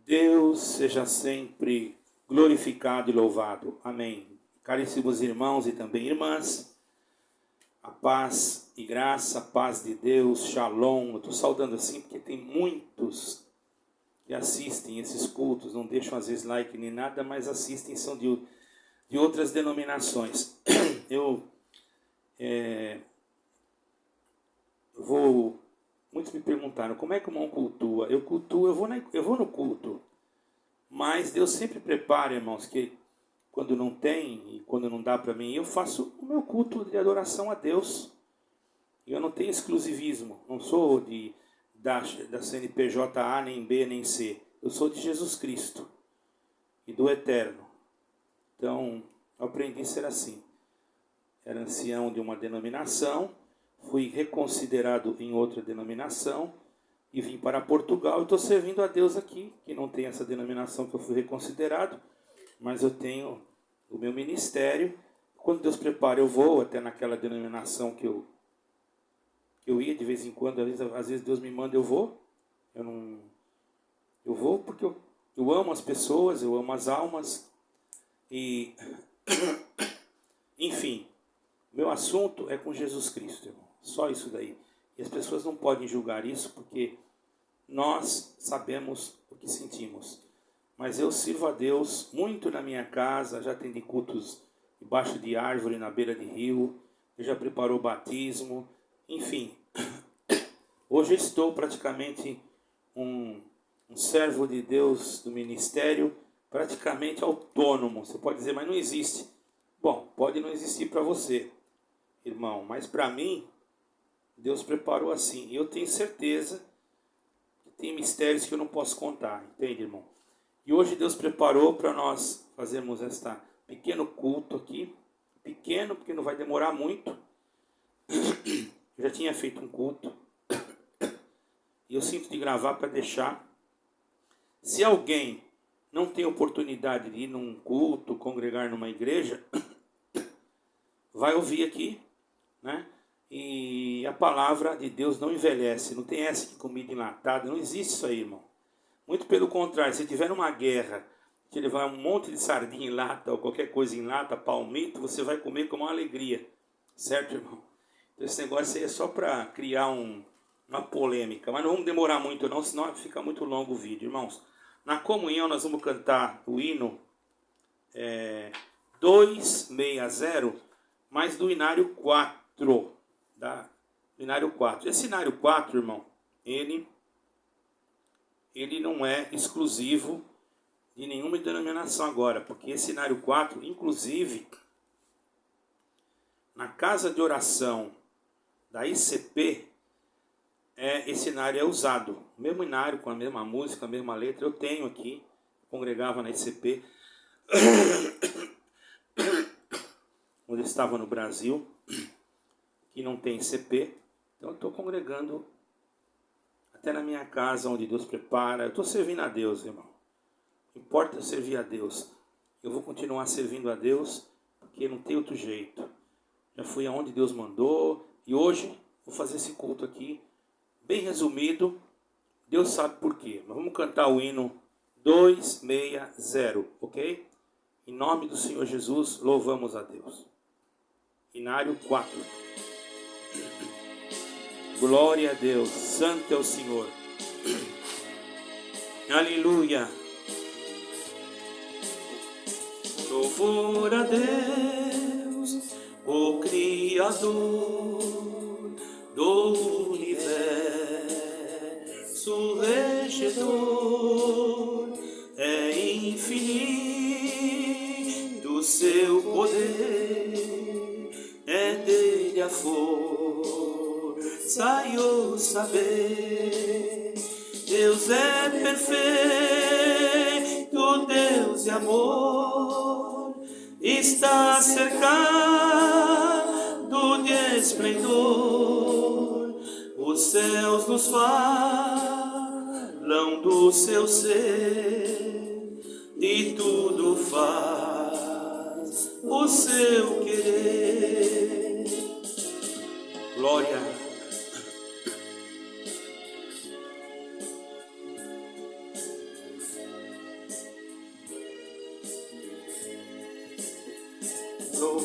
Deus seja sempre glorificado e louvado. Amém. Caríssimos irmãos e também irmãs, a paz e graça, a paz de Deus, shalom. Eu estou saudando assim porque tem muitos que assistem esses cultos, não deixam às vezes like nem nada, mas assistem, são de outras denominações. Muitos me perguntaram, como é que o irmão cultua? Eu vou no culto, mas Deus sempre prepara, irmãos, que quando não tem e quando não dá para mim, eu faço o meu culto de adoração a Deus. Eu não tenho exclusivismo, não sou da CNPJ A, nem B, nem C. Eu sou de Jesus Cristo e do Eterno. Então, eu aprendi a ser assim. Era ancião de uma denominação, fui reconsiderado em outra denominação e vim para Portugal. Estou servindo a Deus aqui, que não tem essa denominação que eu fui reconsiderado, mas eu tenho o meu ministério. Quando Deus prepara, eu vou até naquela denominação que eu ia de vez em quando. Às vezes Deus me manda, eu vou. Eu vou porque eu amo as pessoas, eu amo as almas. E, enfim, meu assunto é com Jesus Cristo, irmão. Só isso daí. E as pessoas não podem julgar isso porque nós sabemos o que sentimos. Mas eu sirvo a Deus muito na minha casa, já atendi cultos debaixo de árvore, na beira de rio, eu já preparou batismo, enfim. Hoje eu estou praticamente um servo de Deus do ministério, praticamente autônomo. Você pode dizer, mas não existe. Bom, pode não existir para você, irmão, mas para mim, Deus preparou assim. E eu tenho certeza que tem mistérios que eu não posso contar, entende, irmão? E hoje Deus preparou para nós fazermos este pequeno culto aqui. Pequeno, porque não vai demorar muito. Eu já tinha feito um culto. E eu sinto de gravar para deixar. Se alguém não tem oportunidade de ir num culto, congregar numa igreja, vai ouvir aqui, né? E a palavra de Deus não envelhece. Não tem essa de comida enlatada. Não existe isso aí, irmão. Muito pelo contrário. Se tiver numa guerra, te levar um monte de sardinha em lata ou qualquer coisa em lata, palmito, você vai comer com uma alegria. Certo, irmão? Então esse negócio aí é só para criar uma polêmica. Mas não vamos demorar muito não, senão fica muito longo o vídeo, irmãos. Na comunhão nós vamos cantar o hino 260, mas do Inário 4. Do Inário 4. Esse Inário 4, irmão, ele não é exclusivo de nenhuma denominação agora, porque esse Inário 4, inclusive, na casa de oração da ICP, esse inário é usado. O mesmo inário, com a mesma música, a mesma letra, eu tenho aqui, congregava na ICP, quando eu estava no Brasil, que não tem ICP, então eu estou congregando até na minha casa, onde Deus prepara. Eu estou servindo a Deus, irmão. Não importa eu servir a Deus. Eu vou continuar servindo a Deus, porque não tem outro jeito. Já fui aonde Deus mandou, e hoje vou fazer esse culto aqui, bem resumido. Deus sabe por quê. Mas vamos cantar o hino 260, ok? Em nome do Senhor Jesus, louvamos a Deus. Inário 4. Glória a Deus, santo é o Senhor. Aleluia. Louvor a Deus, o Criador do universo, regedor, é infinito o seu poder, é dele a força e o saber. Deus é perfeito, Deus é amor, está cercado de esplendor. Os céus nos falam do seu ser e tudo faz o seu querer. Glória.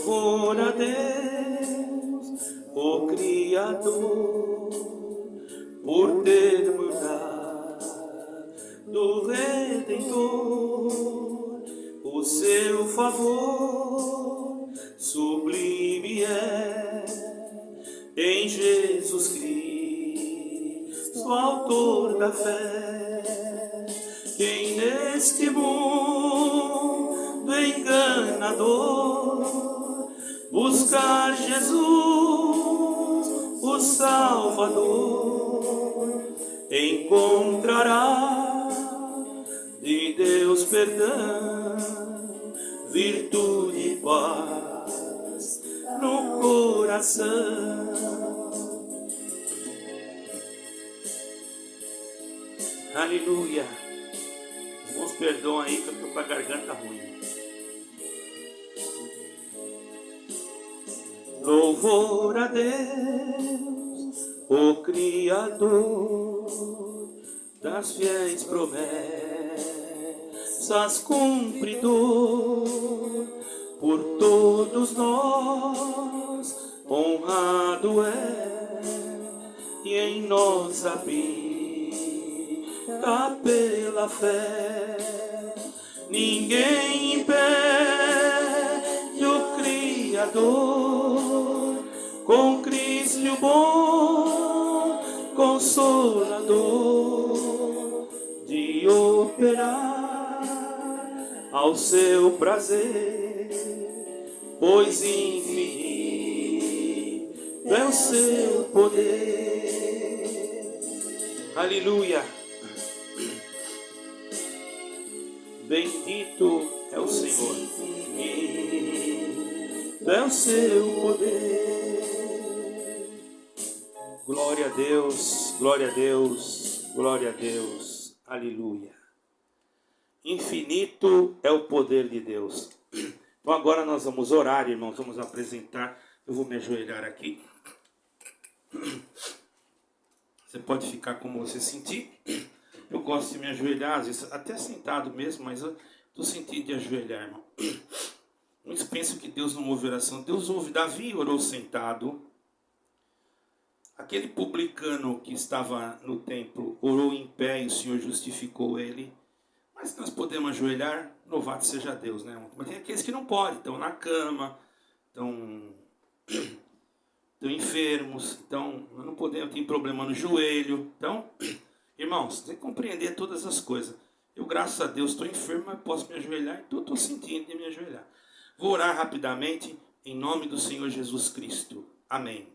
Louvor a Deus, o Criador, por ter mandado do Redentor o seu favor sublime é em Jesus Cristo, autor da fé. Quem neste mundo enganador buscar Jesus, o Salvador, encontrará de Deus perdão, virtude e paz no coração. Aleluia. Irmãos, perdoam aí que eu estou com a garganta ruim. Louvor a Deus, o Criador das fiéis promessas, cumpridor, por todos nós honrado é, e em nós habita pela fé. Ninguém impede o Criador, com Cristo o bom Consolador, de operar ao seu prazer, pois infinito é o seu poder. Aleluia. Bendito é o Senhor, é o seu poder. Glória a Deus, glória a Deus, glória a Deus, aleluia. Infinito é o poder de Deus. Então agora nós vamos orar, irmãos, vamos apresentar. Eu vou me ajoelhar aqui. Você pode ficar como você sentir. Eu gosto de me ajoelhar, às vezes até sentado mesmo, mas eu estou sentindo de ajoelhar, irmão. Muitos pensam que Deus não ouve oração. Deus ouve. Davi orou sentado. Aquele publicano que estava no templo orou em pé e o Senhor justificou ele. Mas nós podemos ajoelhar, louvado seja Deus, né? Mas tem aqueles que não podem, estão na cama, estão enfermos, então não podemos, tem problema no joelho. Então, irmãos, tem que compreender todas as coisas. Eu, graças a Deus, estou enfermo, mas posso me ajoelhar, então estou sentindo de me ajoelhar. Vou orar rapidamente em nome do Senhor Jesus Cristo. Amém.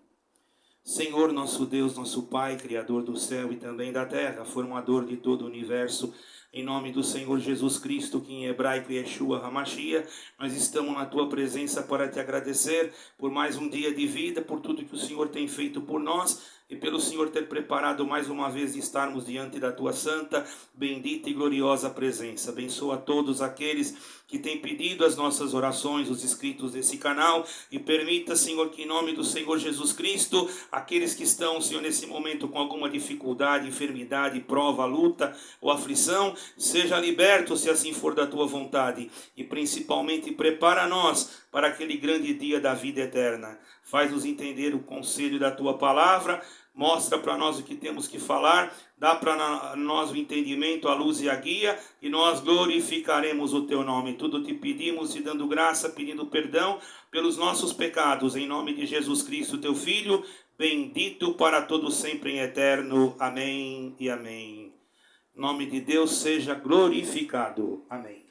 Senhor, nosso Deus, nosso Pai, Criador do céu e também da terra, formador de todo o universo, em nome do Senhor Jesus Cristo, que em hebraico é Yeshua HaMashiach, nós estamos na Tua presença para Te agradecer por mais um dia de vida, por tudo que o Senhor tem feito por nós e pelo Senhor ter preparado mais uma vez de estarmos diante da Tua santa, bendita e gloriosa presença. Abençoa a todos aqueles que têm pedido as nossas orações, os inscritos desse canal, e permita, Senhor, que em nome do Senhor Jesus Cristo, aqueles que estão, Senhor, nesse momento com alguma dificuldade, enfermidade, prova, luta ou aflição, seja liberto, se assim for da Tua vontade, e principalmente prepara nós para aquele grande dia da vida eterna. Faz-nos entender o conselho da Tua palavra, mostra para nós o que temos que falar, dá para nós o entendimento, a luz e a guia, e nós glorificaremos o Teu nome. Tudo te pedimos, te dando graça, pedindo perdão pelos nossos pecados, em nome de Jesus Cristo, Teu Filho, bendito para todo sempre em eterno. Amém e amém. O nome de Deus seja glorificado. Amém.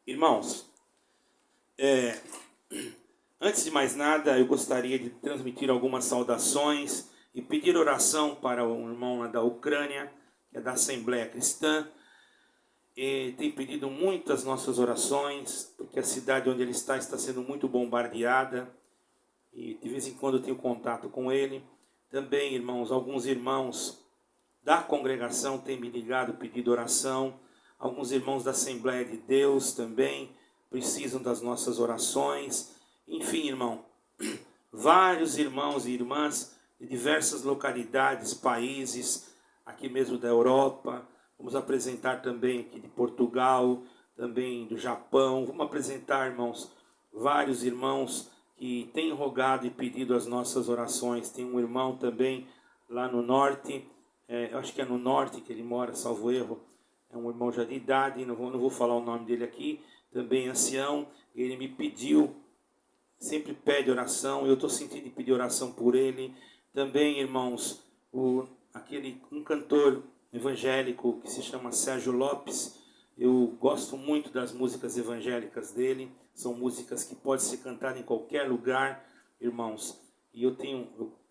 Irmãos, antes de mais nada, eu gostaria de transmitir algumas saudações e pedir oração para um irmão lá da Ucrânia, que é da Assembleia Cristã. E tem pedido muitas nossas orações, porque a cidade onde ele está sendo muito bombardeada. E de vez em quando eu tenho contato com ele. Também, irmãos, alguns irmãos da congregação têm me ligado, pedido oração. Alguns irmãos da Assembleia de Deus também precisam das nossas orações. Enfim, irmão, vários irmãos e irmãs de diversas localidades, países, aqui mesmo da Europa. Vamos apresentar também aqui de Portugal, também do Japão. Vamos apresentar, irmãos, vários irmãos que têm rogado e pedido as nossas orações. Tem um irmão também lá no norte, eu acho que é no norte que ele mora, salvo erro. É um irmão já de idade, não vou falar o nome dele aqui, também ancião. Ele me pediu, sempre pede oração, eu estou sentindo de pedir oração por ele. Também, irmãos, um cantor evangélico que se chama Sérgio Lopes. Eu gosto muito das músicas evangélicas dele. São músicas que podem ser cantadas em qualquer lugar, irmãos. E eu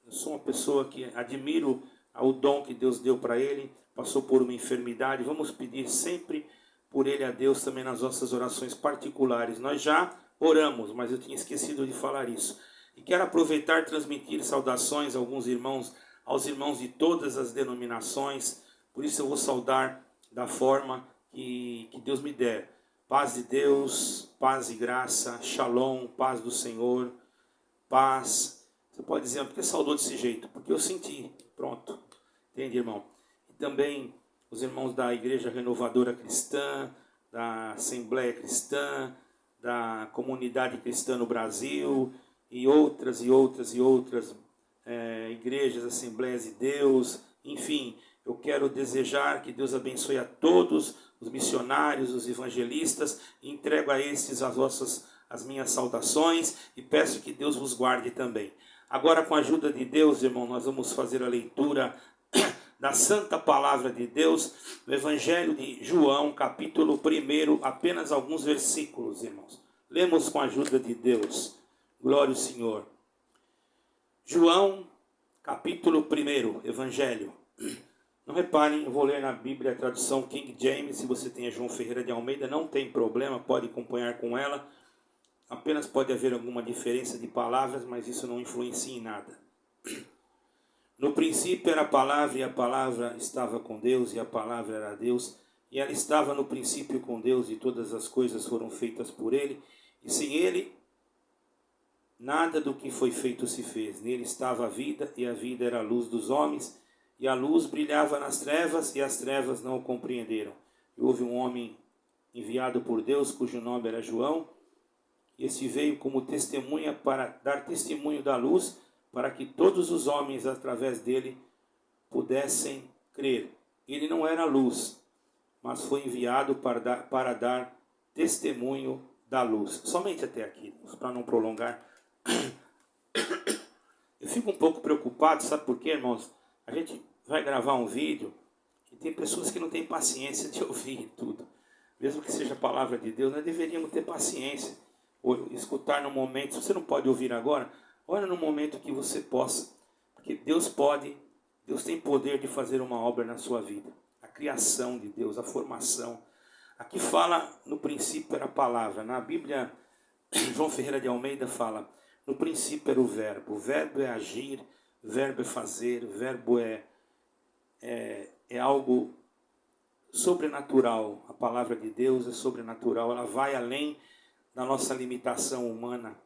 sou uma pessoa que admiro o dom que Deus deu para ele. Passou por uma enfermidade. Vamos pedir sempre por ele a Deus também nas nossas orações particulares. Nós já oramos, mas eu tinha esquecido de falar isso. E quero aproveitar e transmitir saudações a alguns irmãos, aos irmãos de todas as denominações. Por isso eu vou saudar da forma que Deus me der. Paz de Deus, paz e graça, shalom, paz do Senhor, paz. Você pode dizer, por que saudou desse jeito? Porque eu senti, pronto. Entende, irmão? E também os irmãos da Igreja Renovadora Cristã, da Assembleia Cristã, da Comunidade Cristã no Brasil, e outras igrejas, Assembleias de Deus, enfim. Eu quero desejar que Deus abençoe a todos os missionários, os evangelistas, e entrego a estes as minhas saudações e peço que Deus vos guarde também. Agora, com a ajuda de Deus, irmão, nós vamos fazer a leitura da Santa Palavra de Deus, no Evangelho de João, capítulo 1, apenas alguns versículos, irmãos. Lemos com a ajuda de Deus. Glória ao Senhor. João, capítulo 1, Evangelho. Não reparem, eu vou ler na Bíblia a tradução King James. Se você tem a João Ferreira de Almeida, não tem problema, pode acompanhar com ela. Apenas pode haver alguma diferença de palavras, mas isso não influencia em nada. No princípio era a palavra, e a palavra estava com Deus, e a palavra era Deus. E ela estava no princípio com Deus, e todas as coisas foram feitas por Ele. E sem Ele, nada do que foi feito se fez. Nele estava a vida, e a vida era a luz dos homens. E a luz brilhava nas trevas, e as trevas não o compreenderam. E houve um homem enviado por Deus, cujo nome era João. E esse veio como testemunha para dar testemunho da luz, para que todos os homens, através dele, pudessem crer. Ele não era luz, mas foi enviado para dar testemunho da luz. Somente até aqui, para não prolongar. Eu fico um pouco preocupado, sabe por quê, irmãos? A gente vai gravar um vídeo e tem pessoas que não têm paciência de ouvir tudo. Mesmo que seja a palavra de Deus, nós deveríamos ter paciência. Ou escutar no momento, se você não pode ouvir agora, olha no momento que você possa. Porque Deus tem poder de fazer uma obra na sua vida. A criação de Deus, a formação. Aqui fala, no princípio era a palavra. Na Bíblia, João Ferreira de Almeida fala, no princípio era o verbo. O verbo é agir, o verbo é fazer, o verbo é algo sobrenatural. A palavra de Deus é sobrenatural, ela vai além da nossa limitação humana.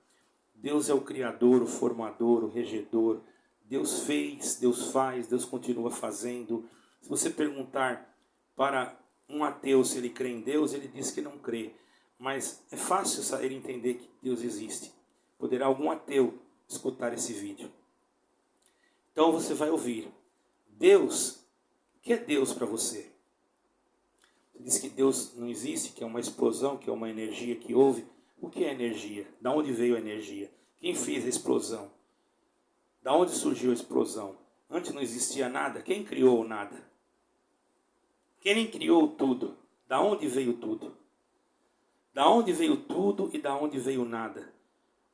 Deus é o Criador, o Formador, o Regedor. Deus fez, Deus faz, Deus continua fazendo. Se você perguntar para um ateu se ele crê em Deus, ele diz que não crê. Mas é fácil ele entender que Deus existe. Poderá algum ateu escutar esse vídeo. Então você vai ouvir. Deus, o que é Deus para você? Você diz que Deus não existe, que é uma explosão, que é uma energia que houve. O que é energia? Da onde veio a energia? Quem fez a explosão? Da onde surgiu a explosão? Antes não existia nada. Quem criou nada? Quem criou tudo? Da onde veio tudo? Da onde veio tudo e da onde veio nada?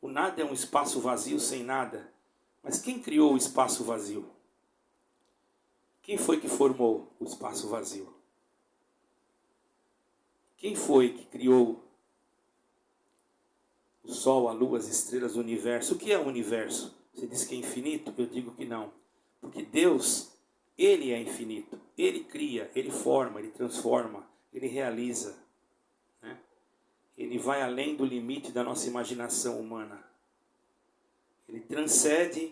O nada é um espaço vazio sem nada. Mas quem criou o espaço vazio? Quem foi que formou o espaço vazio? Quem foi que criou o sol, a lua, as estrelas, o universo? O que é o universo? Você diz que é infinito? Eu digo que não. Porque Deus, Ele é infinito. Ele cria, Ele forma, Ele transforma, Ele realiza. Né? Ele vai além do limite da nossa imaginação humana. Ele transcende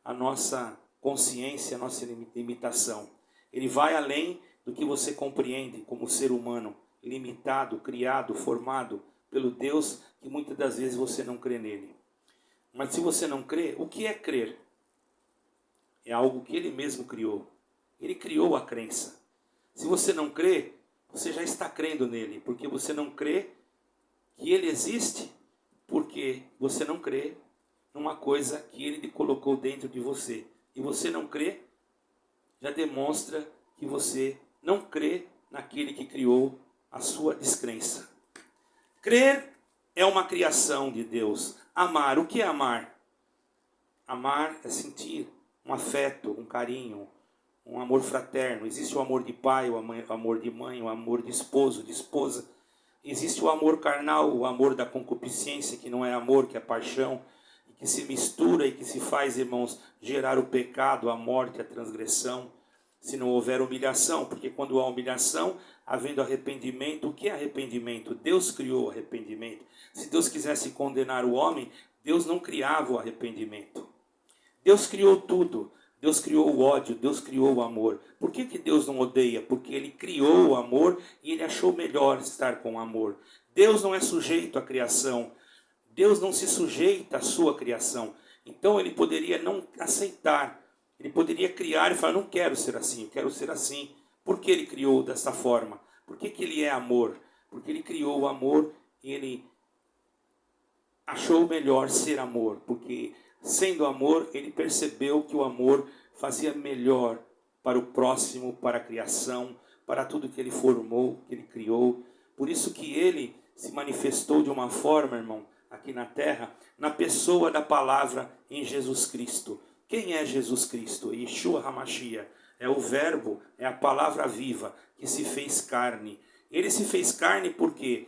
a nossa consciência, a nossa limitação. Ele vai além do que você compreende como ser humano. limitado, criado, formado pelo Deus que muitas das vezes você não crê nele. Mas se você não crê, o que é crer? É algo que ele mesmo criou. Ele criou a crença. Se você não crê, você já está crendo nele, porque você não crê que ele existe, porque você não crê numa coisa que ele colocou dentro de você. E você não crê, já demonstra que você não crê naquele que criou a sua descrença. Crer é uma criação de Deus. Amar, o que é amar? Amar é sentir um afeto, um carinho, um amor fraterno. Existe o amor de pai, o amor de mãe, o amor de esposo, de esposa. Existe o amor carnal, o amor da concupiscência, que não é amor, que é paixão, e que se mistura e que se faz, irmãos, gerar o pecado, a morte, a transgressão, se não houver humilhação. Porque quando há humilhação, havendo arrependimento, o que é arrependimento? Deus criou o arrependimento. Se Deus quisesse condenar o homem, Deus não criava o arrependimento. Deus criou tudo. Deus criou o ódio, Deus criou o amor. Por que Deus não odeia? Porque Ele criou o amor e Ele achou melhor estar com o amor. Deus não é sujeito à criação. Deus não se sujeita à sua criação. Então Ele poderia não aceitar. Ele poderia criar e falar, não quero ser assim, eu quero ser assim. Por que Ele criou dessa forma? Por que Ele é amor? Porque Ele criou o amor e Ele achou melhor ser amor. Porque sendo amor, ele percebeu que o amor fazia melhor para o próximo, para a criação, para tudo que ele formou, que ele criou. Por isso que ele se manifestou de uma forma, irmão, aqui na terra, na pessoa da palavra em Jesus Cristo. Quem é Jesus Cristo? Yeshua HaMashiach. É o verbo, é a palavra viva que se fez carne. Ele se fez carne por quê?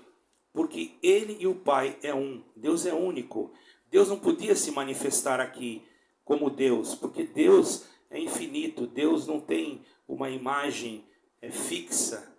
Porque ele e o Pai é um. Deus é único. Deus não podia se manifestar aqui como Deus, porque Deus é infinito, Deus não tem uma imagem fixa,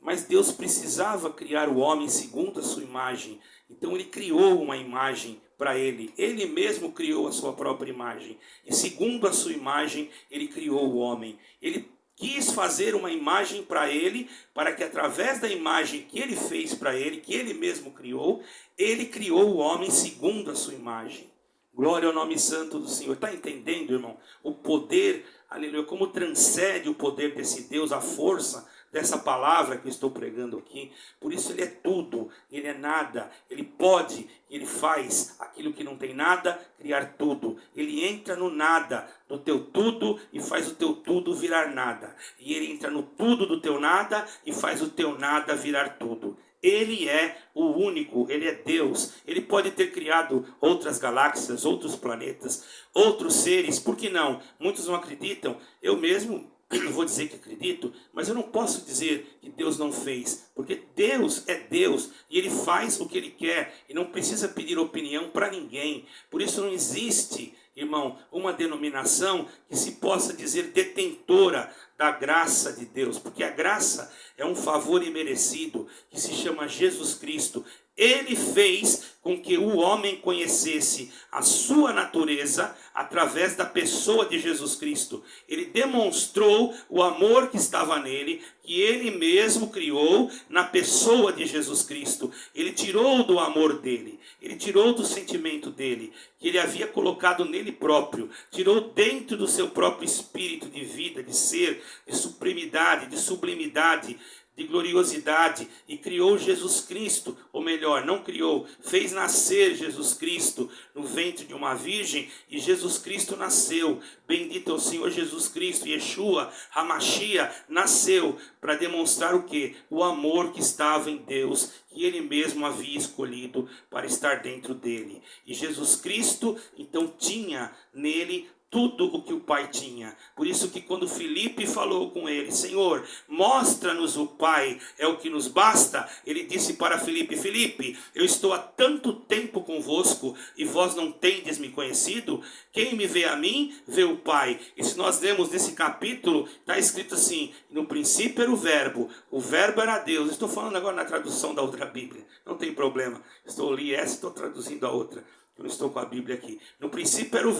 mas Deus precisava criar o homem segundo a sua imagem, então Ele criou uma imagem para Ele, Ele mesmo criou a sua própria imagem, e segundo a sua imagem Ele criou o homem. Ele quis fazer uma imagem para Ele, para que através da imagem que Ele fez para Ele, que Ele mesmo criou, Ele criou o homem segundo a sua imagem. Glória ao nome santo do Senhor. Está entendendo, irmão? O poder, aleluia, como transcende o poder desse Deus, a força dessa palavra que eu estou pregando aqui. Por isso Ele é tudo, Ele é nada. Ele pode, Ele faz aquilo que não tem nada, criar tudo. Ele entra no nada, no teu tudo, e faz o teu tudo virar nada. E Ele entra no tudo do teu nada e faz o teu nada virar tudo. Ele é o único, Ele é Deus. Ele pode ter criado outras galáxias, outros planetas, outros seres, por que não? Muitos não acreditam, eu mesmo não vou dizer que acredito, mas eu não posso dizer que Deus não fez, porque Deus é Deus e Ele faz o que Ele quer e não precisa pedir opinião para ninguém. Por isso não existe, irmão, uma denominação que se possa dizer detentora da graça de Deus, porque a graça é um favor imerecido que se chama Jesus Cristo. Ele fez com que o homem conhecesse a sua natureza através da pessoa de Jesus Cristo. Ele demonstrou o amor que estava nele, que ele mesmo criou na pessoa de Jesus Cristo. Ele tirou do amor dele, ele tirou do sentimento dele, que ele havia colocado nele próprio, tirou dentro do seu próprio espírito de vida, de ser, de supremidade, de sublimidade, de gloriosidade, e criou Jesus Cristo, ou melhor, não criou, fez nascer Jesus Cristo no ventre de uma virgem, e Jesus Cristo nasceu. Bendito é o Senhor Jesus Cristo, Yeshua HaMashiach nasceu para demonstrar o quê? O amor que estava em Deus, que Ele mesmo havia escolhido para estar dentro dele. E Jesus Cristo, então, tinha nele tudo o que o Pai tinha. Por isso que quando Filipe falou com ele, Senhor, mostra-nos o Pai, é o que nos basta, ele disse para Filipe, Filipe, eu estou há tanto tempo convosco e vós não tendes me conhecido? Quem me vê a mim, vê o Pai. E se nós lemos nesse capítulo, está escrito assim, no princípio era o verbo era Deus. Estou falando agora na tradução da outra Bíblia, não tem problema, estou ali essa, estou traduzindo a outra. Eu não estou com a Bíblia aqui. No princípio era o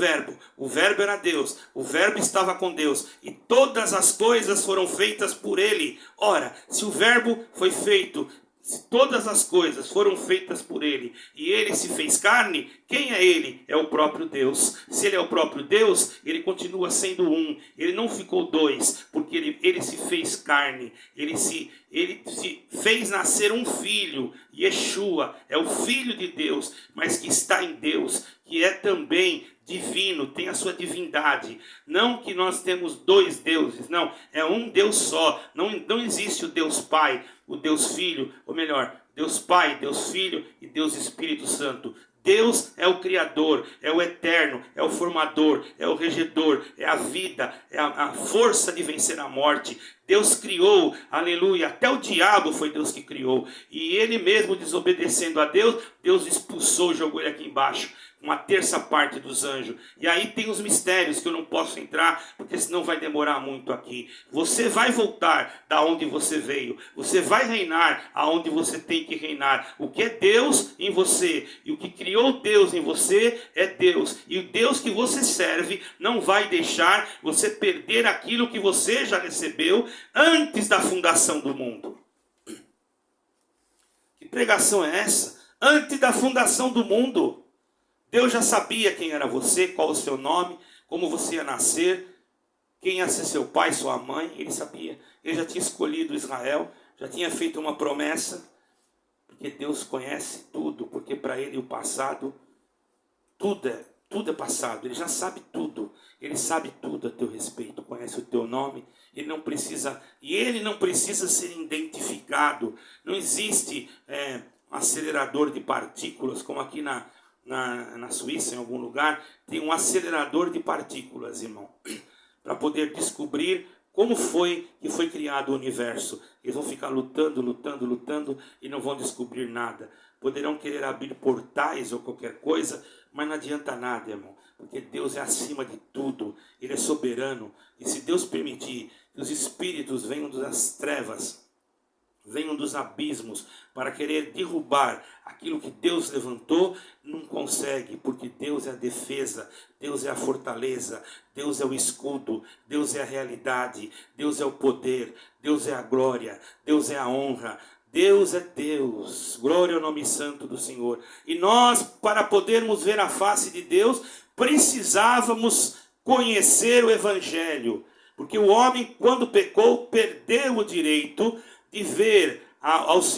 Verbo era Deus, o Verbo estava com Deus, e todas as coisas foram feitas por Ele. Ora, se o Verbo foi feito, se todas as coisas foram feitas por Ele, e Ele se fez carne, quem é Ele? É o próprio Deus. Se Ele é o próprio Deus, Ele continua sendo um. Ele não ficou dois, porque Ele se fez carne. Ele se fez nascer um filho. Yeshua é o Filho de Deus, mas que está em Deus, que é também divino, tem a sua divindade. Não que nós temos dois deuses, não. É um Deus só. Não existe o Deus Pai, o Deus Filho, ou melhor, Deus Pai, Deus Filho e Deus Espírito Santo. Deus é o Criador, é o Eterno, é o Formador, é o Regedor, é a vida, é a força de vencer a morte. Deus criou, aleluia, até o diabo foi Deus que criou. E ele mesmo desobedecendo a Deus, Deus expulsou, jogou ele aqui embaixo. Uma terça parte dos anjos. E aí tem os mistérios que eu não posso entrar, porque senão vai demorar muito aqui. Você vai voltar da onde você veio. Você vai reinar aonde você tem que reinar. O que é Deus em você e o que criou Deus em você é Deus. E o Deus que você serve não vai deixar você perder aquilo que você já recebeu antes da fundação do mundo. Que pregação é essa? Antes da fundação do mundo. Deus já sabia quem era você, qual o seu nome, como você ia nascer, quem ia ser seu pai, sua mãe. Ele sabia. Ele já tinha escolhido Israel, já tinha feito uma promessa, porque Deus conhece tudo, porque para ele o passado, tudo é passado. Ele já sabe tudo. Ele sabe tudo a teu respeito, conhece o teu nome. Ele não precisa ser identificado. Não existe acelerador de partículas, como aqui na Suíça, em algum lugar, tem um acelerador de partículas, irmão, para poder descobrir como foi que foi criado o universo. Eles vão ficar lutando e não vão descobrir nada. Poderão querer abrir portais ou qualquer coisa, mas não adianta nada, irmão, porque Deus é acima de tudo. Ele é soberano. E se Deus permitir que os espíritos venham das trevas, venham dos abismos para querer derrubar aquilo que Deus levantou, não consegue, porque Deus é a defesa, Deus é a fortaleza, Deus é o escudo, Deus é a realidade, Deus é o poder, Deus é a glória, Deus é a honra. Deus é Deus, glória ao nome santo do Senhor. E nós, para podermos ver a face de Deus, precisávamos conhecer o Evangelho, porque o homem, quando pecou, perdeu o direito de ver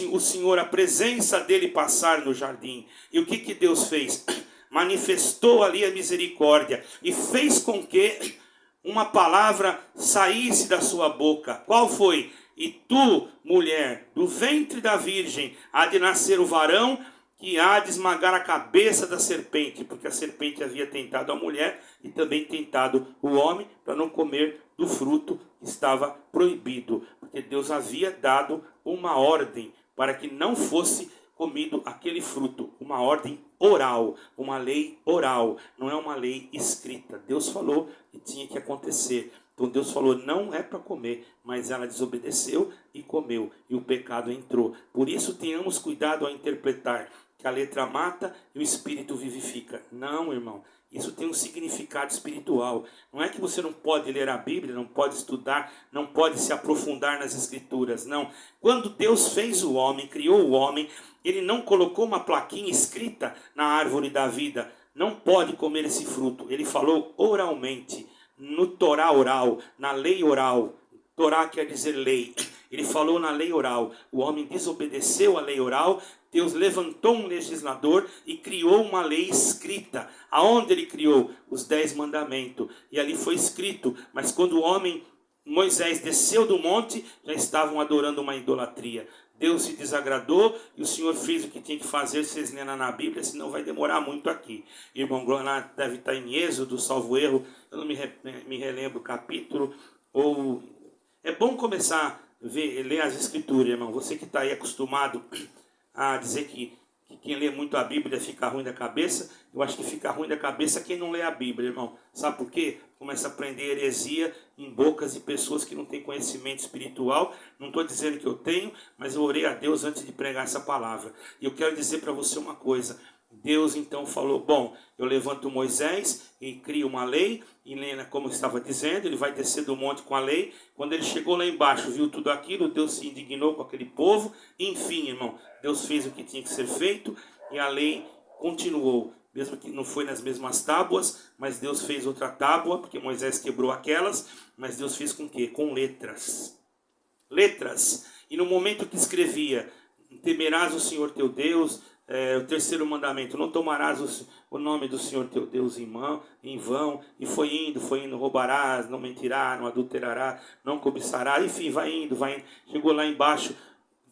o Senhor, a presença dele passar no jardim. E o que Deus fez? Manifestou ali a misericórdia e fez com que uma palavra saísse da sua boca. Qual foi? E tu, mulher, do ventre da virgem, há de nascer o varão que há de esmagar a cabeça da serpente, porque a serpente havia tentado a mulher e também tentado o homem para não comer do fruto que estava proibido, porque Deus havia dado uma ordem para que não fosse comido aquele fruto, uma ordem oral, uma lei oral, não é uma lei escrita. Deus falou e tinha que acontecer. Então Deus falou, não é para comer, mas ela desobedeceu e comeu, e o pecado entrou. Por isso tenhamos cuidado ao interpretar que a letra mata e o espírito vivifica. Não, irmão, isso tem um significado espiritual. Não é que você não pode ler a Bíblia, não pode estudar, não pode se aprofundar nas escrituras, não. Quando Deus fez o homem, criou o homem, ele não colocou uma plaquinha escrita na árvore da vida, não pode comer esse fruto. Ele falou oralmente, no Torá oral, na lei oral. Torá quer dizer lei. Ele falou na lei oral. O homem desobedeceu a lei oral. Deus levantou um legislador e criou uma lei escrita. Aonde ele criou? Os 10 mandamentos. E ali foi escrito. Mas quando o homem, Moisés, desceu do monte, já estavam adorando uma idolatria. Deus se desagradou e o Senhor fez o que tinha que fazer. Vocês leram na Bíblia, senão vai demorar muito aqui. Irmão Glória deve estar em Êxodo, salvo erro. Eu não me relembro o capítulo. Ou é bom começar a ler as Escrituras, irmão. Você que está aí acostumado a dizer que quem lê muito a Bíblia fica ruim da cabeça. Eu acho que fica ruim da cabeça quem não lê a Bíblia, irmão. Sabe por quê? Começa a aprender heresia em bocas de pessoas que não têm conhecimento espiritual. Não estou dizendo que eu tenho, mas eu orei a Deus antes de pregar essa palavra. E eu quero dizer para você uma coisa. Deus então falou, bom, eu levanto Moisés e crio uma lei, e como eu estava dizendo, ele vai descer do monte com a lei. Quando ele chegou lá embaixo, viu tudo aquilo, Deus se indignou com aquele povo. Enfim, irmão, Deus fez o que tinha que ser feito e a lei continuou. Mesmo que não foi nas mesmas tábuas, mas Deus fez outra tábua, porque Moisés quebrou aquelas, mas Deus fez com quê? Com letras. Letras. E no momento que escrevia, temerás o Senhor teu Deus, o terceiro mandamento, não tomarás o nome do Senhor teu Deus em vão, e foi indo, roubarás, não mentirás, não adulterarás, não cobiçarás, enfim, vai indo, chegou lá embaixo,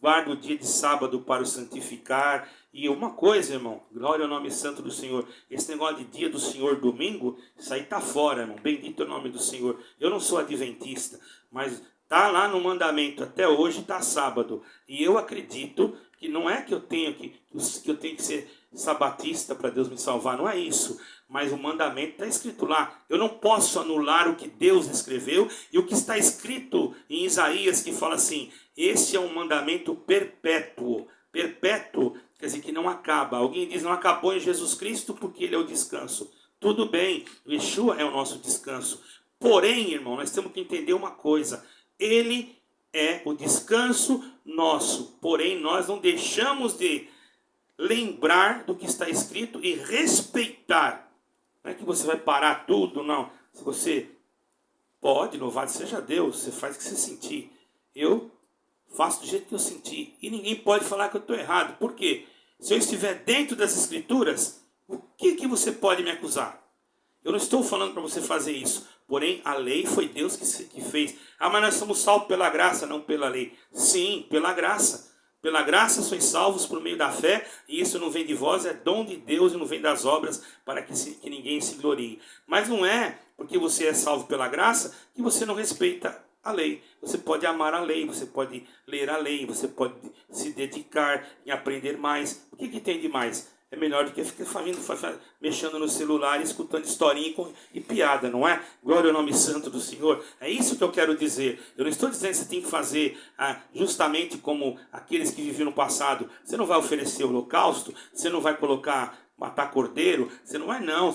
guarda o dia de sábado para o santificar. E uma coisa, irmão, glória ao nome santo do Senhor, esse negócio de dia do Senhor, domingo, isso aí tá fora, irmão, bendito é o nome do Senhor. Eu não sou adventista, mas tá lá no mandamento, até hoje tá sábado, e eu acredito que não é que eu tenho que ser sabatista para Deus me salvar, não é isso. Mas o mandamento está escrito lá. Eu não posso anular o que Deus escreveu e o que está escrito em Isaías, que fala assim, esse é um mandamento perpétuo. Perpétuo quer dizer que não acaba. Alguém diz, não acabou em Jesus Cristo porque ele é o descanso. Tudo bem, Yeshua é o nosso descanso. Porém, irmão, nós temos que entender uma coisa. Ele é o descanso nosso, porém nós não deixamos de lembrar do que está escrito e respeitar. Não é que você vai parar tudo, não. Se você pode, louvado seja Deus, você faz o que você sentir. Eu faço do jeito que eu senti. E ninguém pode falar que eu estou errado. Por quê? Se eu estiver dentro das Escrituras, o que você pode me acusar? Eu não estou falando para você fazer isso. Porém, a lei foi Deus que fez. Ah, mas nós somos salvos pela graça, não pela lei. Sim, pela graça. Pela graça sois salvos por meio da fé. E isso não vem de vós, é dom de Deus e não vem das obras para que ninguém se glorie. Mas não é porque você é salvo pela graça que você não respeita a lei. Você pode amar a lei, você pode ler a lei, você pode se dedicar em aprender mais. O que tem de mais? É melhor do que ficar mexendo no celular e escutando historinha e piada, não é? Glória ao nome santo do Senhor. É isso que eu quero dizer. Eu não estou dizendo que você tem que fazer justamente como aqueles que viviam no passado. Você não vai oferecer holocausto, você não vai matar cordeiro, você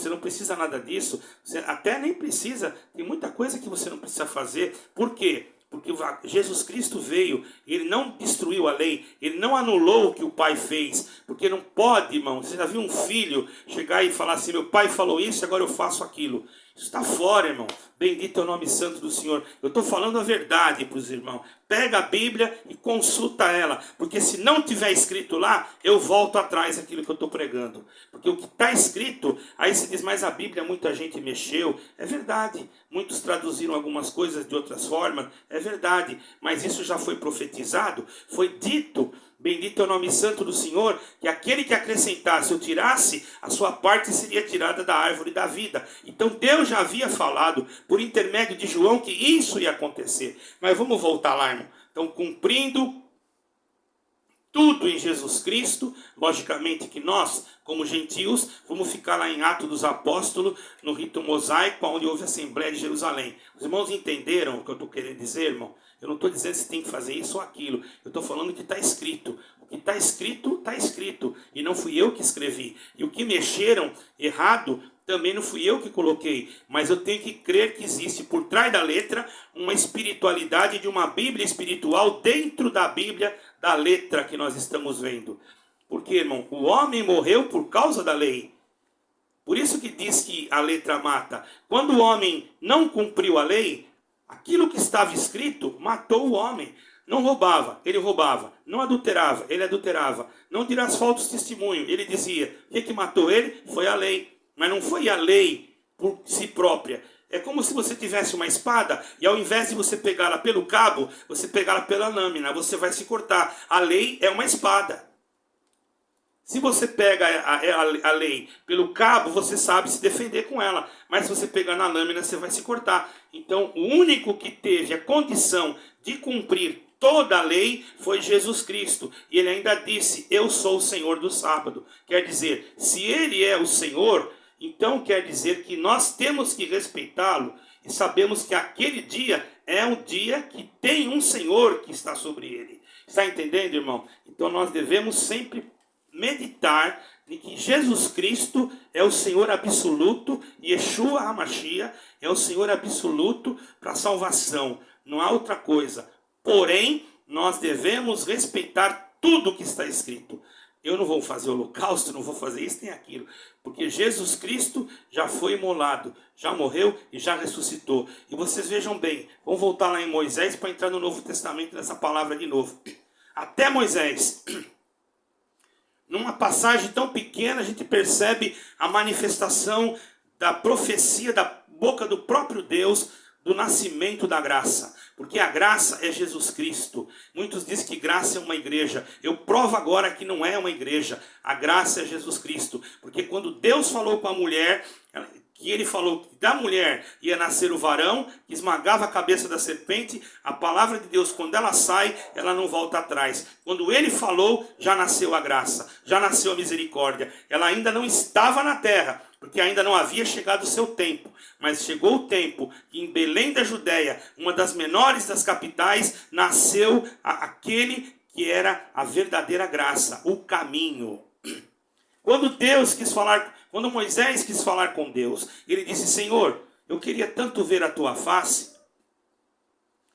não precisa nada disso. Você até nem precisa, tem muita coisa que você não precisa fazer. Por quê? Porque Jesus Cristo veio, ele não destruiu a lei, ele não anulou o que o pai fez, porque não pode, irmão, você já viu um filho chegar e falar assim, meu pai falou isso, agora eu faço aquilo. Isso está fora, irmão. Bendito é o nome santo do Senhor. Eu estou falando a verdade para os irmãos. Pega a Bíblia e consulta ela. Porque se não tiver escrito lá, eu volto atrás daquilo que eu estou pregando. Porque o que está escrito, aí se diz, mas a Bíblia muita gente mexeu. É verdade. Muitos traduziram algumas coisas de outras formas. É verdade. Mas isso já foi profetizado. Foi dito. Bendito é o nome santo do Senhor, que aquele que acrescentasse ou tirasse, a sua parte seria tirada da árvore da vida. Então Deus já havia falado, por intermédio de João, que isso ia acontecer. Mas vamos voltar lá, irmão. Então, cumprindo tudo em Jesus Cristo, logicamente que nós, como gentios, vamos ficar lá em Atos dos Apóstolos, no rito mosaico, onde houve a Assembleia de Jerusalém. Os irmãos entenderam o que eu estou querendo dizer, irmão? Eu não estou dizendo que você tem que fazer isso ou aquilo. Eu estou falando que está escrito. O que está escrito, está escrito. E não fui eu que escrevi. E o que mexeram errado, também não fui eu que coloquei. Mas eu tenho que crer que existe por trás da letra uma espiritualidade de uma Bíblia espiritual dentro da Bíblia, da letra que nós estamos vendo. Porque, irmão, o homem morreu por causa da lei. Por isso que diz que a letra mata. Quando o homem não cumpriu a lei, aquilo que estava escrito matou o homem. Não roubava, ele roubava. Não adulterava, ele adulterava. Não dirás falsos testemunhos, ele dizia. O que matou ele? Foi a lei. Mas não foi a lei por si própria. É como se você tivesse uma espada e ao invés de você pegá-la pelo cabo, você pegá-la pela lâmina. Você vai se cortar. A lei é uma espada. Se você pega a lei pelo cabo, você sabe se defender com ela. Mas se você pegar na lâmina, você vai se cortar. Então, o único que teve a condição de cumprir toda a lei foi Jesus Cristo. E ele ainda disse, eu sou o Senhor do sábado. Quer dizer, se ele é o Senhor, então quer dizer que nós temos que respeitá-lo. E sabemos que aquele dia é um dia que tem um Senhor que está sobre ele. Está entendendo, irmão? Então nós devemos sempre meditar de que Jesus Cristo é o Senhor absoluto, Yeshua HaMashiach é o Senhor absoluto para a salvação. Não há outra coisa. Porém, nós devemos respeitar tudo o que está escrito. Eu não vou fazer holocausto, não vou fazer isso nem aquilo. Porque Jesus Cristo já foi imolado, já morreu e já ressuscitou. E vocês vejam bem, vamos voltar lá em Moisés para entrar no Novo Testamento nessa palavra de novo. Até Moisés, numa passagem tão pequena, a gente percebe a manifestação da profecia da boca do próprio Deus, do nascimento da graça. Porque a graça é Jesus Cristo. Muitos dizem que graça é uma igreja. Eu provo agora que não é uma igreja. A graça é Jesus Cristo. Porque quando Deus falou com a mulher, que ele falou que da mulher ia nascer o varão, que esmagava a cabeça da serpente, a palavra de Deus, quando ela sai, ela não volta atrás. Quando ele falou, já nasceu a graça, já nasceu a misericórdia. Ela ainda não estava na terra, porque ainda não havia chegado o seu tempo. Mas chegou o tempo que em Belém da Judéia, uma das menores das capitais, nasceu aquele que era a verdadeira graça, o caminho. Quando Moisés quis falar com Deus, ele disse: Senhor, eu queria tanto ver a tua face.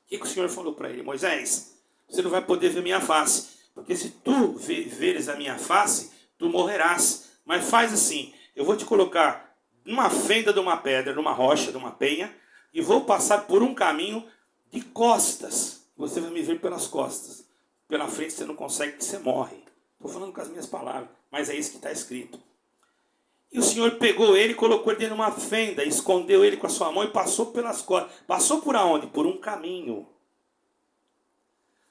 O que o Senhor falou para ele? Moisés, você não vai poder ver minha face, porque se tu veres a minha face, tu morrerás. Mas faz assim, eu vou te colocar numa fenda de uma pedra, numa rocha, de uma penha, e vou passar por um caminho de costas. Você vai me ver pelas costas. Pela frente você não consegue, que você morre. Estou falando com as minhas palavras, mas é isso que está escrito. E o Senhor pegou ele, colocou ele dentro de uma fenda, escondeu ele com a sua mão e passou pelas costas. Passou por aonde? Por um caminho.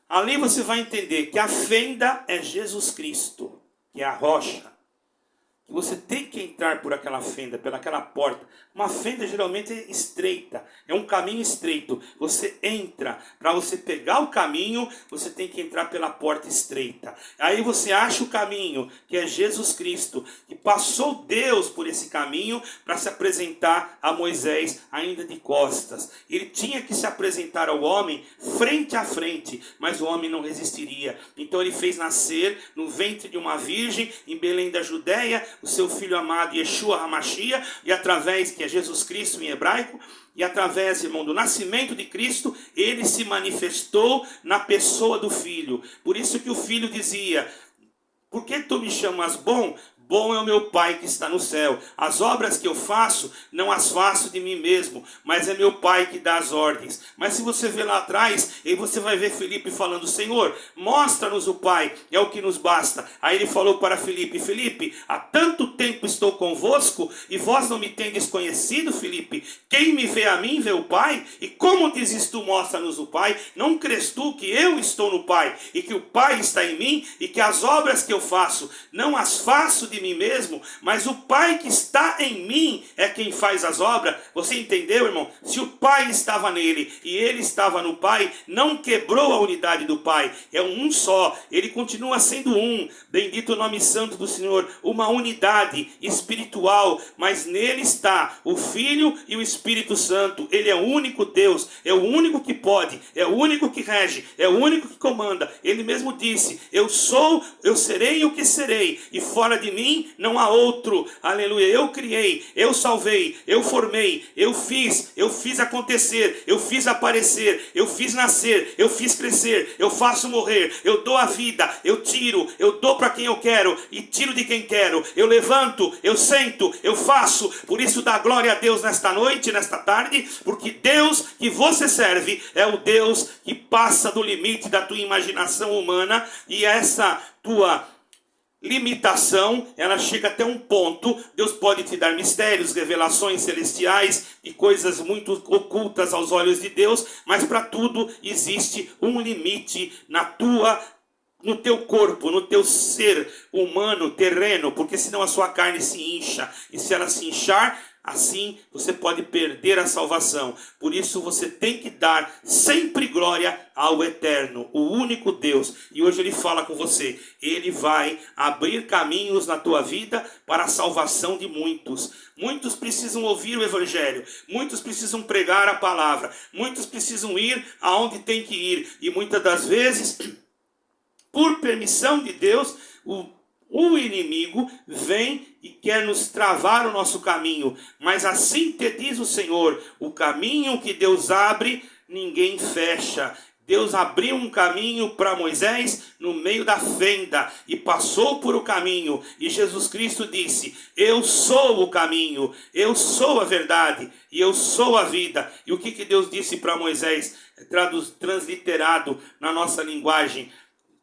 Ali você vai entender que a fenda é Jesus Cristo, que é a rocha. Você tem que entrar por aquela fenda, pelaquela porta. Uma fenda geralmente é estreita, é um caminho estreito. Você entra, para você pegar o caminho, você tem que entrar pela porta estreita. Aí você acha o caminho, que é Jesus Cristo, que passou Deus por esse caminho para se apresentar a Moisés ainda de costas. Ele tinha que se apresentar ao homem frente a frente, mas o homem não resistiria. Então ele fez nascer no ventre de uma virgem, em Belém da Judéia, o seu filho amado Yeshua HaMashiach, e através, que é Jesus Cristo em hebraico, e através, irmão, do nascimento de Cristo, ele se manifestou na pessoa do filho. Por isso que o filho dizia: por que tu me chamas bom? Bom é o meu Pai que está no céu. As obras que eu faço, não as faço de mim mesmo, mas é meu Pai que dá as ordens. Mas se você ver lá atrás, aí você vai ver Filipe falando: Senhor, mostra-nos o Pai, é o que nos basta. Aí ele falou para Filipe: Filipe, há tanto tempo estou convosco, e vós não me tendes conhecido, Filipe? Quem me vê a mim, vê o Pai. E como dizes tu, mostra-nos o Pai? Não crês tu que eu estou no Pai, e que o Pai está em mim, e que as obras que eu faço, não as faço de mim mesmo, mas o Pai que está em mim é quem faz as obras? Você entendeu, irmão? Se o Pai estava nele e ele estava no Pai, não quebrou a unidade do Pai, é um só, ele continua sendo um. Bendito o nome santo do Senhor. Uma unidade espiritual, mas nele está o Filho e o Espírito Santo. Ele é o único Deus, é o único que pode, é o único que rege, é o único que comanda. Ele mesmo disse: eu sou, eu serei o que serei, e fora de mim não há outro. Aleluia. Eu criei, eu salvei, eu formei, eu fiz acontecer, eu fiz aparecer, eu fiz nascer, eu fiz crescer, eu faço morrer, eu dou a vida, eu tiro, eu dou para quem eu quero e tiro de quem quero, eu levanto, eu sento, eu faço. Por isso dá glória a Deus nesta noite, nesta tarde, porque Deus que você serve é o Deus que passa do limite da tua imaginação humana, e essa tua limitação, ela chega até um ponto. Deus pode te dar mistérios, revelações celestiais e coisas muito ocultas aos olhos de Deus, mas para tudo existe um limite no teu corpo, no teu ser humano, terreno, porque senão a sua carne se incha, e se ela se inchar, assim você pode perder a salvação. Por isso você tem que dar sempre glória ao Eterno, o único Deus. E hoje ele fala com você. Ele vai abrir caminhos na tua vida para a salvação de muitos. Muitos precisam ouvir o Evangelho. Muitos precisam pregar a palavra. Muitos precisam ir aonde tem que ir. E muitas das vezes, por permissão de Deus, o inimigo vem e quer nos travar o nosso caminho. Mas assim te diz o Senhor, o caminho que Deus abre, ninguém fecha. Deus abriu um caminho para Moisés no meio da fenda e passou por o caminho. E Jesus Cristo disse, eu sou o caminho, eu sou a verdade e eu sou a vida. E o que Deus disse para Moisés, transliterado na nossa linguagem?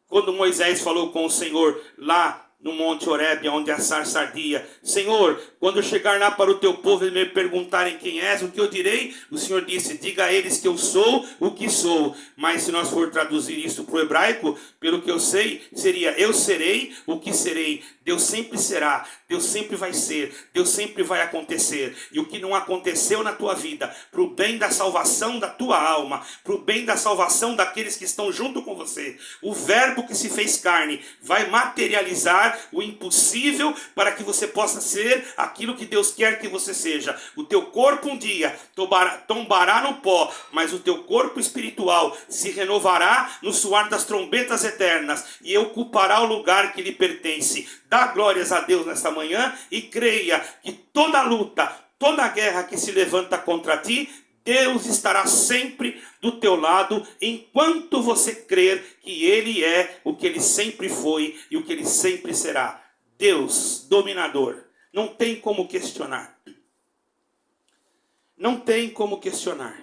Quando Moisés falou com o Senhor lá no Monte Horebe, onde a sarça ardia, Senhor, quando eu chegar lá para o teu povo e me perguntarem quem és, o que eu direi? O Senhor disse, diga a eles que eu sou o que sou. Mas se nós for traduzir isso para o hebraico, pelo que eu sei, seria eu serei o que serei. Deus sempre será, Deus sempre vai ser, Deus sempre vai acontecer. E o que não aconteceu na tua vida, para o bem da salvação da tua alma, para o bem da salvação daqueles que estão junto com você, o verbo que se fez carne vai materializar o impossível para que você possa ser aquilo que Deus quer que você seja. O teu corpo um dia tombará no pó, mas o teu corpo espiritual se renovará no suar das trombetas eternas e ocupará o lugar que lhe pertence. Dá glórias a Deus nesta manhã e creia que toda luta, toda guerra que se levanta contra ti, Deus estará sempre do teu lado, enquanto você crer que Ele é o que Ele sempre foi e o que Ele sempre será. Deus, dominador. Não tem como questionar. Não tem como questionar.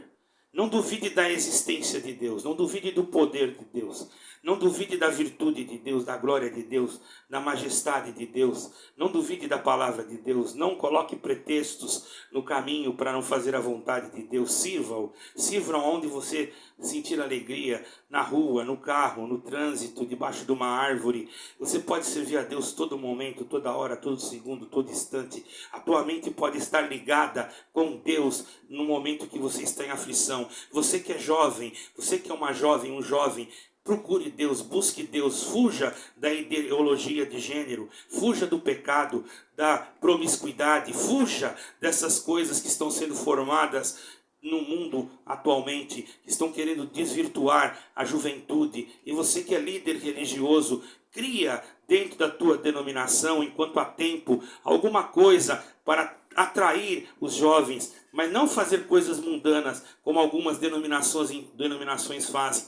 Não duvide da existência de Deus. Não duvide do poder de Deus. Não duvide da virtude de Deus, da glória de Deus, da majestade de Deus. Não duvide da palavra de Deus. Não coloque pretextos no caminho para não fazer a vontade de Deus. Sirva-o. Sirva onde você sentir alegria, na rua, no carro, no trânsito, debaixo de uma árvore. Você pode servir a Deus todo momento, toda hora, todo segundo, todo instante. A tua mente pode estar ligada com Deus no momento que você está em aflição. Você que é jovem, você que é uma jovem, um jovem, procure Deus, busque Deus, fuja da ideologia de gênero, fuja do pecado, da promiscuidade, fuja dessas coisas que estão sendo formadas no mundo atualmente, que estão querendo desvirtuar a juventude. E você que é líder religioso, cria dentro da tua denominação, enquanto há tempo, alguma coisa para atrair os jovens, mas não fazer coisas mundanas, como algumas denominações fazem.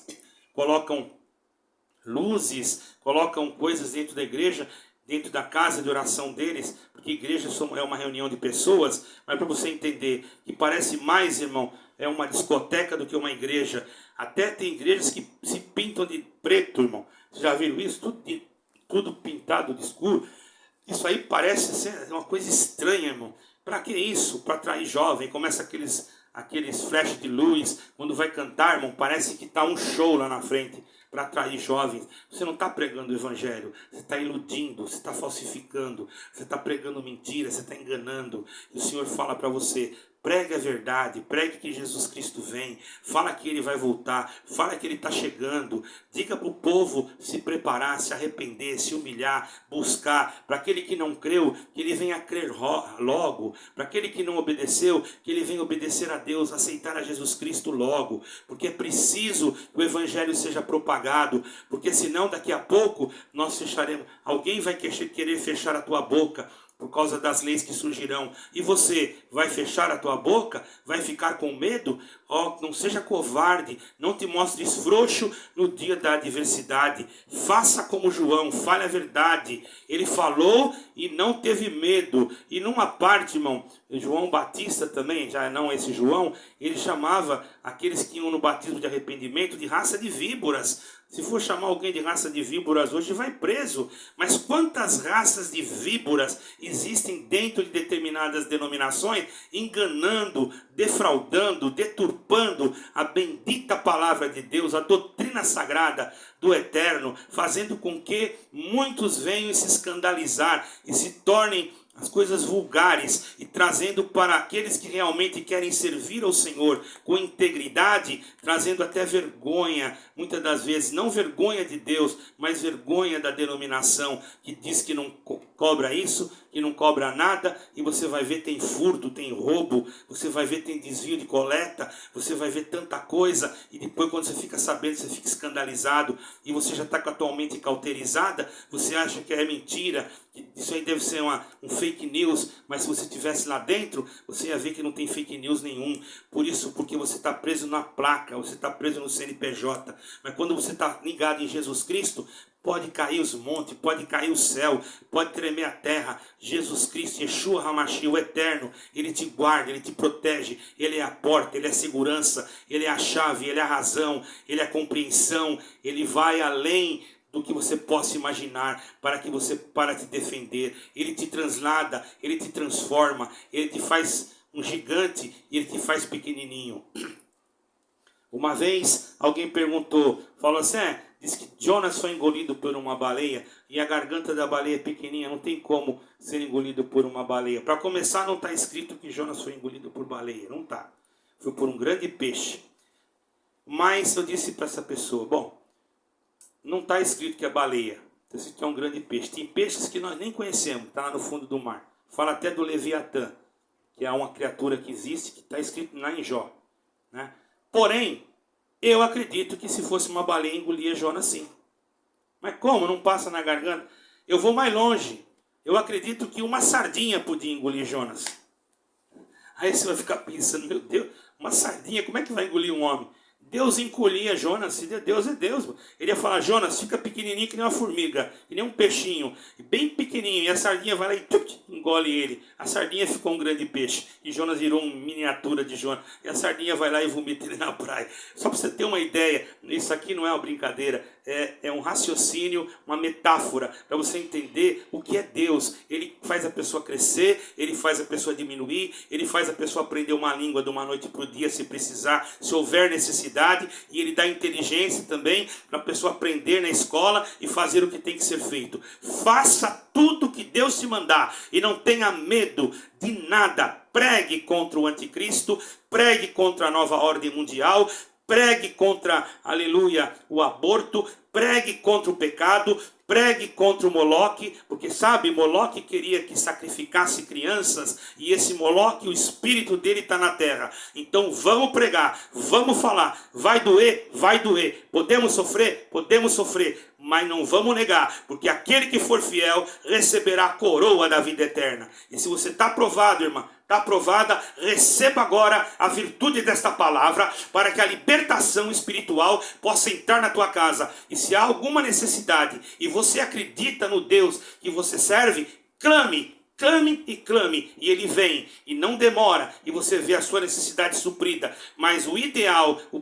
Colocam luzes, colocam coisas dentro da igreja, dentro da casa de oração deles, porque igreja é uma reunião de pessoas, mas para você entender que parece mais, irmão, é uma discoteca do que uma igreja. Até tem igrejas que se pintam de preto, irmão. Vocês já viram isso? Tudo pintado de escuro. Isso aí parece ser uma coisa estranha, irmão. Para que isso? Para atrair jovem. Começa aqueles flash de luz. Quando vai cantar, irmão, parece que está um show lá na frente para atrair jovens. Você não está pregando o evangelho. Você está iludindo, você está falsificando. Você está pregando mentira, você está enganando. E o Senhor fala para você, pregue a verdade, pregue que Jesus Cristo vem, fala que Ele vai voltar, fala que Ele está chegando, diga para o povo se preparar, se arrepender, se humilhar, buscar, para aquele que não creu, que ele venha crer logo, para aquele que não obedeceu, que ele venha obedecer a Deus, aceitar a Jesus Cristo logo, porque é preciso que o Evangelho seja propagado, porque senão daqui a pouco nós fecharemos, alguém vai querer fechar a tua boca, por causa das leis que surgirão, e você vai fechar a tua boca, vai ficar com medo? Não seja covarde, não te mostres frouxo no dia da adversidade, faça como João, fale a verdade, ele falou e não teve medo, e numa parte, irmão, João Batista também, já não esse João, ele chamava aqueles que iam no batismo de arrependimento de raça de víboras. Se for chamar alguém de raça de víboras hoje, vai preso. Mas quantas raças de víboras existem dentro de determinadas denominações, enganando, defraudando, deturpando a bendita palavra de Deus, a doutrina sagrada do Eterno, fazendo com que muitos venham se escandalizar e se tornem as coisas vulgares e trazendo para aqueles que realmente querem servir ao Senhor com integridade, trazendo até vergonha, muitas das vezes, não vergonha de Deus, mas vergonha da denominação, que diz que não cobra isso, que não cobra nada, e você vai ver tem furto, tem roubo, você vai ver tem desvio de coleta, você vai ver tanta coisa, e depois quando você fica sabendo, você fica escandalizado, e você já está com a tua mente cauterizada, você acha que é mentira, que isso aí deve ser um fake news, mas se você estivesse lá dentro, você ia ver que não tem fake news nenhum. Por isso, porque você está preso na placa, você está preso no CNPJ. Mas quando você está ligado em Jesus Cristo, pode cair os montes, pode cair o céu, pode tremer a terra. Jesus Cristo, Yeshua HaMashiach, o Eterno, Ele te guarda, Ele te protege. Ele é a porta, Ele é a segurança, Ele é a chave, Ele é a razão, Ele é a compreensão. Ele vai além do que você possa imaginar, para que você para te defender. Ele te translada, Ele te transforma, Ele te faz um gigante e Ele te faz pequenininho. Uma vez alguém perguntou, falou assim, diz que Jonas foi engolido por uma baleia e a garganta da baleia é pequenininha, não tem como ser engolido por uma baleia. Para começar, não está escrito que Jonas foi engolido por baleia, não está. Foi por um grande peixe. Mas eu disse para essa pessoa, bom, não está escrito que é baleia, está escrito que é um grande peixe. Tem peixes que nós nem conhecemos, está lá no fundo do mar. Fala até do Leviatã, que é uma criatura que existe, que está escrito lá em Jó, né? Porém, eu acredito que se fosse uma baleia, engolia Jonas sim. Mas como? Não passa na garganta? Eu vou mais longe. Eu acredito que uma sardinha podia engolir Jonas. Aí você vai ficar pensando, meu Deus, uma sardinha, como é que vai engolir um homem? Deus encolhia Jonas, se Deus é Deus. Ele ia falar, Jonas, fica pequenininho que nem uma formiga, que nem um peixinho, bem pequenininho. E a sardinha vai lá e engole ele. A sardinha ficou um grande peixe. E Jonas virou uma miniatura de Jonas. E a sardinha vai lá e vomita ele na praia. Só para você ter uma ideia, isso aqui não é uma brincadeira. É um raciocínio, uma metáfora, para você entender o que é Deus. Ele faz a pessoa crescer, Ele faz a pessoa diminuir, Ele faz a pessoa aprender uma língua de uma noite para o dia, se precisar, se houver necessidade, e Ele dá inteligência também para a pessoa aprender na escola e fazer o que tem que ser feito. Faça tudo o que Deus te mandar e não tenha medo de nada. Pregue contra o anticristo, pregue contra a nova ordem mundial, pregue contra, aleluia, o aborto, pregue contra o pecado, pregue contra o Moloque, porque sabe, Moloque queria que sacrificasse crianças, e esse Moloque, o espírito dele está na terra. Então vamos pregar, vamos falar, vai doer, podemos sofrer, mas não vamos negar, porque aquele que for fiel receberá a coroa da vida eterna. E se você está aprovado, irmã, está aprovada, receba agora a virtude desta palavra, para que a libertação espiritual possa entrar na tua casa. E se há alguma necessidade, e você acredita no Deus que você serve, clame, e Ele vem, e não demora, e você vê a sua necessidade suprida. Mas o ideal, o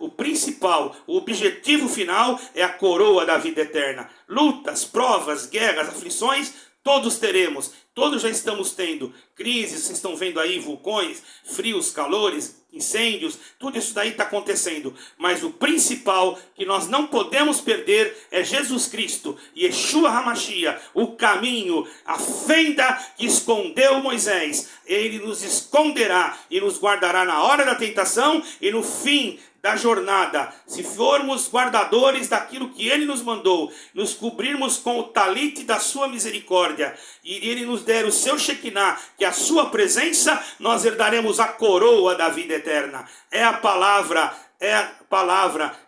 principal, o objetivo final é a coroa da vida eterna. Lutas, provas, guerras, aflições, todos teremos, todos já estamos tendo. Crises, vocês estão vendo aí, vulcões, frios, calores, incêndios, tudo isso daí está acontecendo. Mas o principal que nós não podemos perder é Jesus Cristo, Yeshua HaMashiach, o caminho, a fenda que escondeu Moisés. Ele nos esconderá e nos guardará na hora da tentação e no fim da jornada. Se formos guardadores daquilo que Ele nos mandou, nos cobrirmos com o talite da sua misericórdia, e Ele nos der o seu Shekinah, que é a sua presença, nós herdaremos a coroa da vida eterna. É a palavra.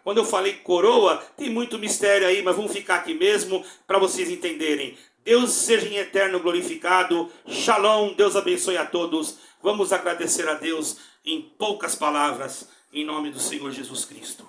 Quando eu falei coroa, tem muito mistério aí, mas vamos ficar aqui mesmo para vocês entenderem. Deus seja em eterno glorificado. Shalom, Deus abençoe a todos. Vamos agradecer a Deus em poucas palavras, em nome do Senhor Jesus Cristo.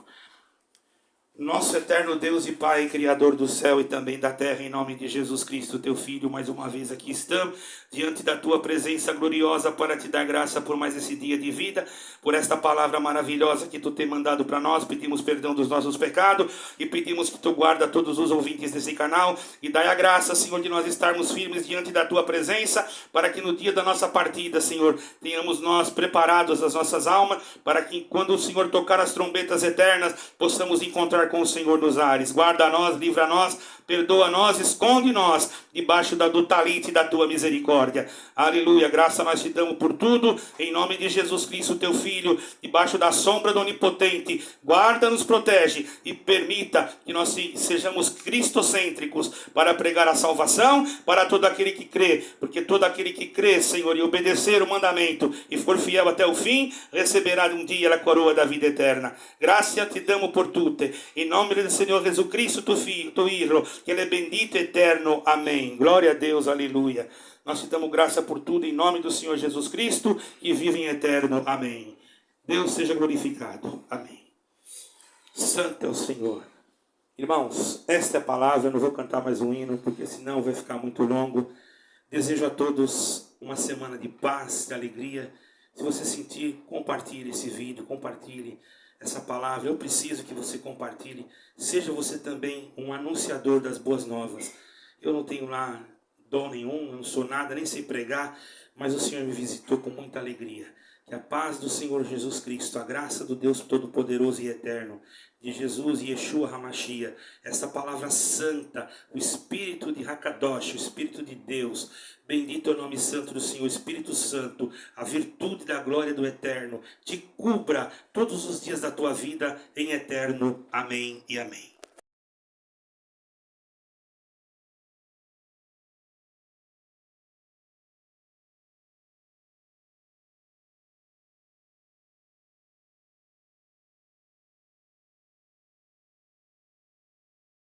Nosso eterno Deus e Pai, Criador do céu e também da terra, em nome de Jesus Cristo, Teu Filho, mais uma vez aqui estamos, diante da Tua presença gloriosa, para Te dar graça por mais esse dia de vida, por esta palavra maravilhosa que Tu tem mandado para nós. Pedimos perdão dos nossos pecados e pedimos que Tu guarda todos os ouvintes desse canal e dai a graça, Senhor, de nós estarmos firmes diante da Tua presença, para que no dia da nossa partida, Senhor, tenhamos nós preparados as nossas almas, para que quando o Senhor tocar as trombetas eternas, possamos encontrar com o Senhor nos ares. Guarda a nós, livra a nós, perdoa-nós, esconde-nós debaixo do talite da tua misericórdia. Aleluia, graça nós te damos por tudo, em nome de Jesus Cristo, teu Filho, debaixo da sombra do Onipotente, guarda-nos, protege e permita que nós sejamos cristocêntricos para pregar a salvação para todo aquele que crê, porque todo aquele que crê, Senhor, e obedecer o mandamento e for fiel até o fim, receberá um dia a coroa da vida eterna. Graça te damos por tudo, em nome do Senhor Jesus Cristo, tu Filho, tu Filho, que Ele é bendito e eterno. Amém. Glória a Deus, aleluia. Nós te damos graça por tudo, em nome do Senhor Jesus Cristo, que vive em eterno. Amém. Deus seja glorificado. Amém. Santo é o Senhor. Irmãos, esta é a palavra. Eu não vou cantar mais um hino, porque senão vai ficar muito longo. Desejo a todos uma semana de paz, de alegria. Se você sentir, compartilhe esse vídeo, compartilhe essa palavra. Eu preciso que você compartilhe. Seja você também um anunciador das boas novas. Eu não tenho lá dom nenhum, eu não sou nada, nem sei pregar, mas o Senhor me visitou com muita alegria. Que a paz do Senhor Jesus Cristo, a graça do Deus Todo-Poderoso e Eterno, de Jesus e Yeshua HaMashiach, essa palavra santa, o Espírito de Hakadosh, o Espírito de Deus, bendito é o nome santo do Senhor, Espírito Santo, a virtude da glória do Eterno, te cubra todos os dias da tua vida em eterno. Amém e amém.